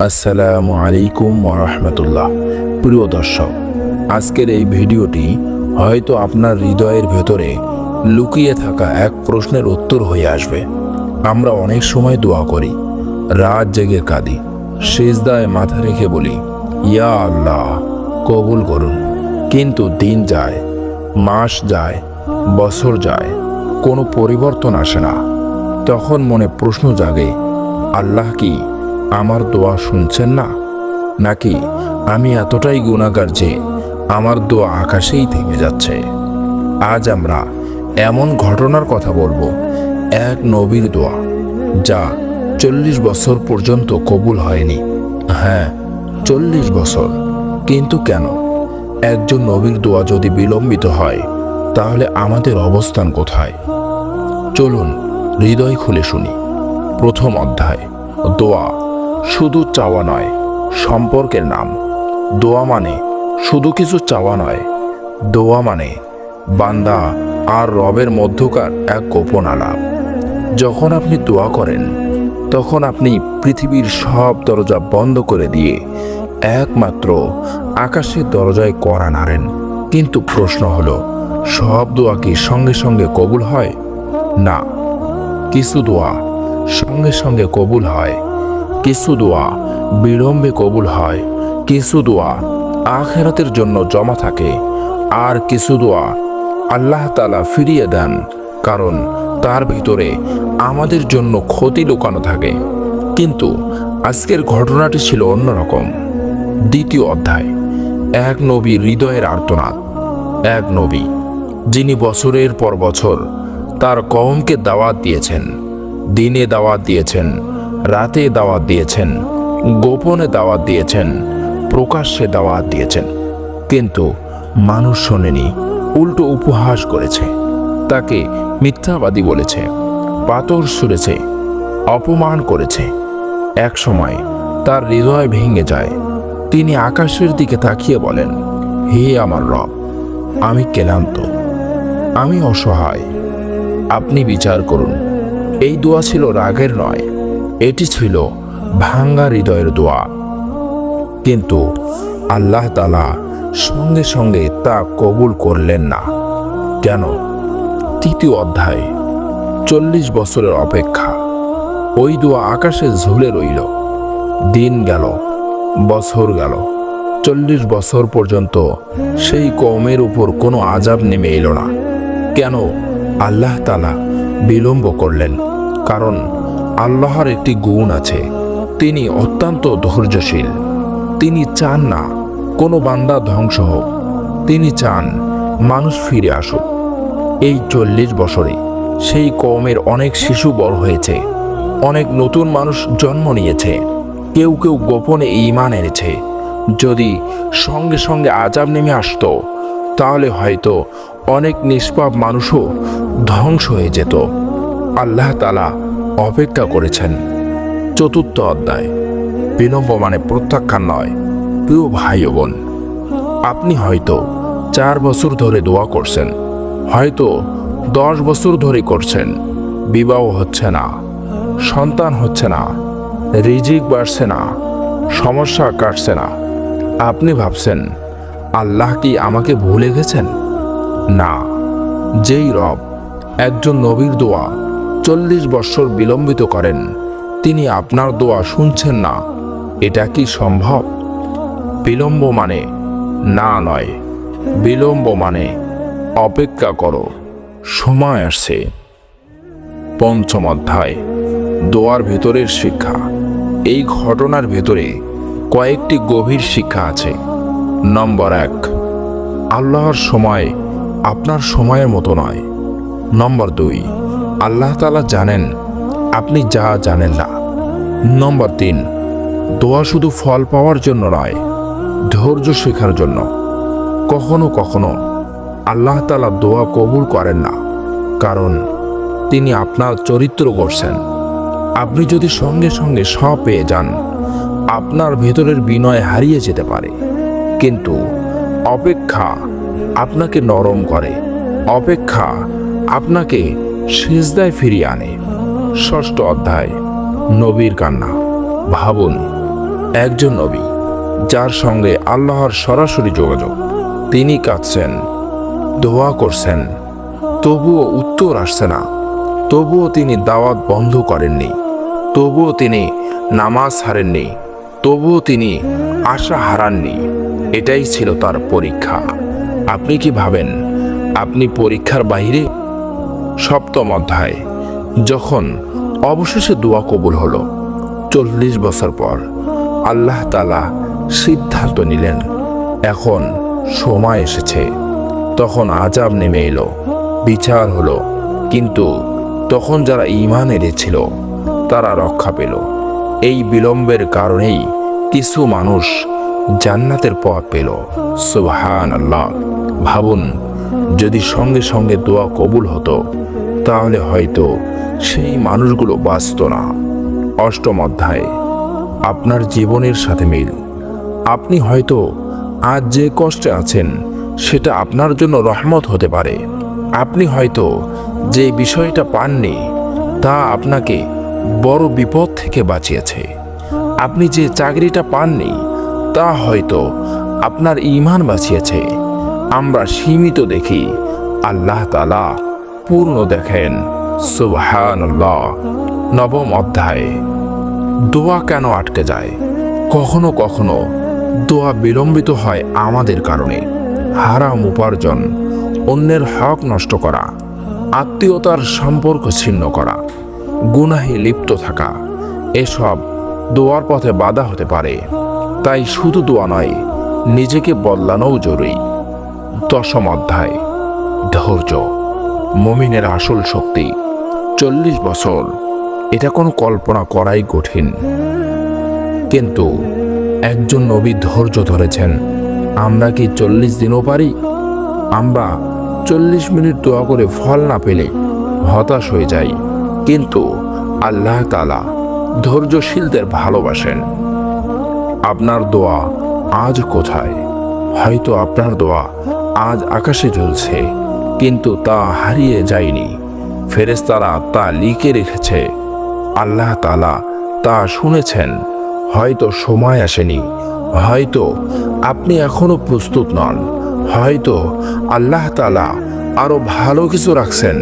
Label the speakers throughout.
Speaker 1: আসসালামু আলাইকুম ওয়া রাহমাতুল্লাহ। প্রিয় দর্শক, আজকের এই ভিডিওটি হয়তো আপনার হৃদয়ের ভেতরে লুকিয়ে থাকা এক প্রশ্নের উত্তর হয়ে আসবে। আমরা অনেক সময় দোয়া করি, রাত জেগে কাঁদি, সিজদায় মাথা রেখে বলি, ইয়া আল্লাহ কবুল করুন। কিন্তু দিন যায়, মাস যায়, বছর যায়, কোনো পরিবর্তন আসে না। তখন মনে প্রশ্ন জাগে, আল্লাহ কি আমার দোয়া শুনছেন না, নাকি আমি এতটাই গুনাহগার যে আমার দোয়া আকাশেই থেমে যাচ্ছে? আজ আমরা এমন ঘটনার কথা বলবো, এক নবীর দোয়া যা 40 বছর পর্যন্ত কবুল হয়নি। হ্যাঁ, 40 বছর। কিন্তু কেন? একজন নবীর দোয়া যদি বিলম্বিত হয়, তাহলে আমাদের অবস্থান কোথায়? চলুন হৃদয় খুলে শুনি। প্রথম অধ্যায়, দোয়া শুধু চাওয়া নয়, সম্পর্কের নাম। দোয়া মানে শুধু কিছু চাওয়া নয়, দোয়া মানে বান্দা আর রবের মধ্যকার এক গোপন আলাপ। যখন আপনি দোয়া করেন, তখন আপনি পৃথিবীর সব দরজা বন্ধ করে দিয়ে একমাত্র আকাশের দরজায় কড়া নাড়েন। কিন্তু প্রশ্ন হলো, সব দোয়া কি সঙ্গে সঙ্গে কবুল হয়? না, কিছু দোয়া সঙ্গে সঙ্গে কবুল হয়, কিছু দোয়া বিলম্বে কবুল হয়, কিছু দোয়া আখিরাতের জন্য জমা থাকে, আর কিছু দোয়া আল্লাহ তাআলা ফিরিয়ে দেন, কারণ তার ভিতরে আমাদের জন্য ক্ষতি লুকানো থাকে। কিন্তু আজকের ঘটনাটি ছিল অন্যরকম। দ্বিতীয় অধ্যায়, এক নবীর হৃদয়ের আর্তনাদ। এক নবী যিনি বছরের পর বছর তার কওমকে দাওয়াত দিয়েছেন, দিনে দাওয়াত দিয়েছেন, রাতে দাওয়াত দিয়েছেন, গোপনে দাওয়াত দিয়েছেন, প্রকাশ্যে দাওয়াত দিয়েছেন, কিন্তু মানুষ শোনেনি, উল্টো উপহাস করেছে, তাকে মিথ্যাবাদী বলেছে, পাথর ছুঁড়েছে, অপমান করেছে। এক সময় তার হৃদয় ভেঙে যায়। তিনি আকাশের দিকে তাকিয়ে বলেন, হে আমার রব, আমি ক্লান্ত, আমি অসহায়, আপনি বিচার করুন। এই দোয়া ছিল রাগের নয়, এটি ছিল ভাঙ্গা হৃদয়ের দোয়া। কিন্তু আল্লাহ তাআলা সঙ্গে সঙ্গে তা কবুল করলেন না। কেন? তৃতীয় অধ্যায়, 40 বছরের অপেক্ষা। ওই দোয়া আকাশে ঝুলে রইল। দিন গেল, বছর গেল, 40 বছর পর্যন্ত সেই কওমের উপর কোনো আযাব নেমে এলো না। কেন আল্লাহ তাআলা বিলম্ব করলেন? কারণ আল্লাহর একটি গুণ আছে, তিনি অত্যন্ত ধৈর্যশীল। তিনি চান না কোনো বান্দা ধ্বংস হোক, তিনি চান মানুষ ফিরে আসুক। এই 40 বছরে সেই কওমের অনেক শিশু বড় হয়েছে, অনেক নতুন মানুষ জন্ম নিয়েছে, কেউ কেউ গোপনে ঈমান এনেছে। যদি সঙ্গে সঙ্গে আযাব নেমে আসতো, তাহলে হয়তো অনেক নিষ্পাপ মানুষও ধ্বংস হয়ে যেত। আল্লাহ তাআলা অপেক্ষা করেছেন। চতুর্থ অধ্যায়, বিলম্ব মানে প্রত্যাখ্যান নয়। প্রিয় ভাই ও বোন, আপনি হয়তো 4 বছর ধরে দোয়া করছেন, হয়তো 10 বছর ধরে করছেন, বিবাহ হচ্ছে না, সন্তান হচ্ছে না, রিজিক বাড়ছে না, সমস্যা কাটছে না। আপনি ভাবছেন, আল্লাহ কি আমাকে ভুলে গেছেন? না, যেই রব একজন নবীর দোয়া 40 বছর বিলম্বিত করেন, তিনি আপনার দোয়া শুনছেন না। এটা কি সম্ভব? বিলম্ব মানে না নয়, বিলম্ব মানে অপেক্ষা করো, সময় আসছে। পঞ্চম অধ্যায়, দোয়ার ভেতরের শিক্ষা। এই ঘটনার ভেতরে কয়েকটি গভীর শিক্ষা আছে। নম্বর 1, আল্লাহর সময় আপনার সময়ের মতো নয়। নম্বর 2, আল্লাহ তাআলা জানেন আপনি যা জানেন না। নম্বর 3, দোয়া শুধু ফল পাওয়ার জন্য নয়, ধৈর্য শেখার জন্য। কখনো কখনো আল্লাহ তাআলা দোয়া কবুল করেন না, কারণ তিনি আপনার চরিত্র গড়ছেন। আপনি যদি সঙ্গে সঙ্গে সব পেয়ে যান, আপনার ভেতরের বিনয় হারিয়ে যেতে পারে। কিন্তু অপেক্ষা আপনাকে নরম করে, অপেক্ষা আপনাকে সিজদায় ফিরিয়ে আনে। ষষ্ঠ অধ্যায়, নবীর কান্না। ভাবুন, একজন নবী যার সঙ্গে আল্লাহর সরাসরি যোগাযোগ, তিনি কাঁদছেন, দোয়া করছেন, তবুও উত্তর আসছে না। তবুও তিনি দাওয়াত বন্ধ করেননি, তবুও তিনি নামাজ হারেননি, তবুও তিনি আশা হারাননি। এটাই ছিল তার পরীক্ষা। আপনি কি ভাবেন আপনি পরীক্ষার বাইরে? 7ম অধ্যায়। যখন অবশেষে দোয়া কবুল হলো, 40 বছর পর আল্লাহ তাআলা সিদ্ধান্ত নিলেন এখন সময় এসেছে। তখন আযাব নেমে এলো, বিচার হলো। কিন্তু তখন যারা ঈমান এনেছিল তারা রক্ষা পেল। এই বিলম্বের কারণেই কিছু মানুষ জান্নাতের পথ পেল। সুবহানাল্লাহ। ভাবুন, যদি সঙ্গে সঙ্গে দোয়া কবুল হতো তাহলে হয়তো সেই মানুষগুলো বাঁচত না। 8ম অধ্যায়। আপনার জীবনের সাথে মিল। আপনি হয়তো আজ যে কষ্টে আছেন সেটা আপনার জন্য রহমত হতে পারে। আপনি হয়তো যে বিষয়টা পাননি তা আপনাকে বড় বিপদ থেকে বাঁচিয়েছে। আপনি যে চাকরিটা পাননি তা হয়তো আপনার ঈমান বাঁচিয়েছে। আমরা সীমিত দেখি, আল্লাহ তাআলা পূর্ণ দেখেন। সুবহানাল্লাহ। 9ম অধ্যায়। দোয়া কেন আটকে যায়? কখনো কখনো দোয়া বিলম্বিত হয় আমাদের কারণে। হারাম উপার্জন, অন্যের হক নষ্ট করা, আত্মীয়তার সম্পর্ক ছিন্ন করা, গুনাহে লিপ্ত থাকা, এসব দোয়ার পথে বাধা হতে পারে। তাই শুধু দোয়া নয়, নিজেকে বদলানোও জরুরি। 10ম অধ্যায়। ধৈর্য মুমিনের আসল শক্তি। 40 বছর, এটা কোনো কল্পনা করাই কঠিন। কিন্তু একজন নবী ধৈর্য ধরেছেন। আমরা কি 40 দিনও পারি? আমরা 40 মিনিট দোয়া করে ফল না পেলে হতাশ হয়ে যাই। কিন্তু আল্লাহ তাআলা ধৈর্যশীলদের ভালোবাসেন। আপনার দোয়া আজ কোথায়? হয়তো আপনার দোয়া আজ আকাশে ঝুলছে, কিন্তু তা হারিয়ে যায়নি। ফেরেশতারা তা লিখে রেখেছে। আল্লাহ তাআলা তা শুনেছেন। হয়তো সময় আসেনি, হয়তো আপনি এখনো প্রস্তুত নন, হয়তো আল্লাহ তাআলা আরো ভালো কিছু রাখছেন।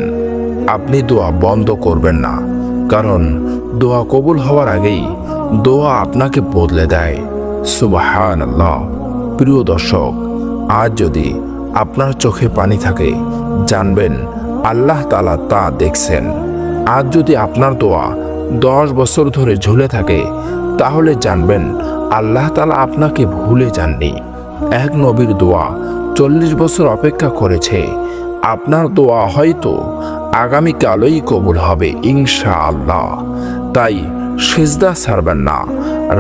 Speaker 1: আপনি দোয়া বন্ধ করবেন না, কারণ দোয়া কবুল হওয়ার আগেই দোয়া আপনাকে বদলে দেয়। সুবহানাল্লাহ। প্রিয় দর্শক, আজ যদি আপনার চোখে পানি থাকে, জানবেন আল্লাহ তাআলা তা দেখছেন। আজ যদি আপনার দোয়া 10 বছর ধরে ঝুলে থাকে, তাহলে জানবেন আল্লাহ তাআলা আপনাকে ভুলে যাননি। এক নবীর দোয়া 40 বছর অপেক্ষা করেছে। আপনার দোয়া হয়তো আগামীকালই কবুল হবে ইনশাআল্লাহ। তাই সিজদা ছাড়বেন না,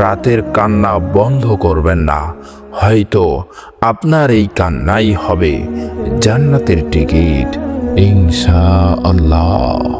Speaker 1: রাতের কান্না বন্ধ করবেন না। হয়তো আপনার এই কান্নাই হবে জান্নাতের টিকিট ইনশাআল্লাহ।